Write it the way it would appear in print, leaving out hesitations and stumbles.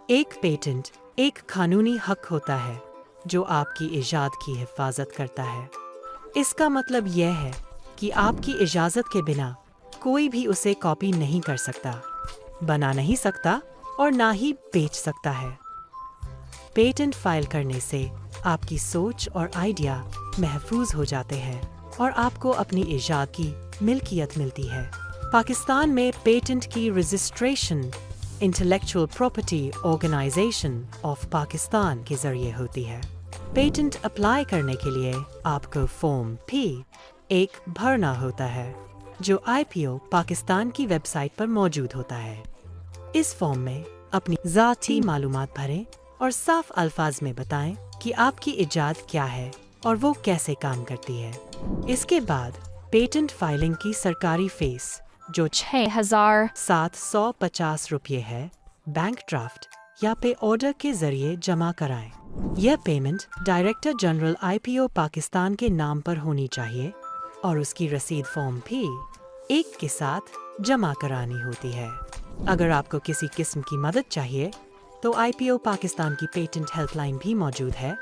ایک پیٹنٹ ایک قانونی حق ہوتا ہے جو آپ کی ایجاد کی حفاظت کرتا ہے۔ اس کا مطلب یہ ہے کہ آپ کی اجازت کے بنا کوئی بھی اسے کاپی نہیں کر سکتا، بنا نہیں سکتا اور نہ ہی بیچ سکتا ہے۔ پیٹنٹ فائل کرنے سے آپ کی سوچ اور آئیڈیا محفوظ ہو جاتے ہیں اور آپ کو اپنی ایجاد کی ملکیت ملتی ہے۔ پاکستان میں پیٹنٹ کی registration intellectual property organisation of Pakistan کے ذریعے ہوتی ہے۔ پیٹنٹ اپلائی کرنے کے لیے آپ کو فارم P1 بھرنا ہوتا ہے جو IPO پاکستان کی ویب سائٹ پر موجود ہوتا ہے۔ اس فارم میں اپنی ذاتی معلومات بھریں اور صاف الفاظ میں بتائیں کہ آپ کی ایجاد کیا ہے اور وہ کیسے کام کرتی ہے۔ اس کے بعد پیٹنٹ فائلنگ کی سرکاری فیس جو 6,750 روپے ہے، بینک ڈرافٹ یا پے آرڈر کے ذریعے جمع کرائیں۔ یہ payment director general IPO Pakistan کے نام پر ہونی چاہیے اور اس کی رسید فارم P1 کے ساتھ جمع کرانی ہوتی ہے۔ اگر آپ کو کسی قسم کی مدد چاہیے تو IPO پاکستان کی پیٹنٹ ہیلپ لائن بھی موجود ہے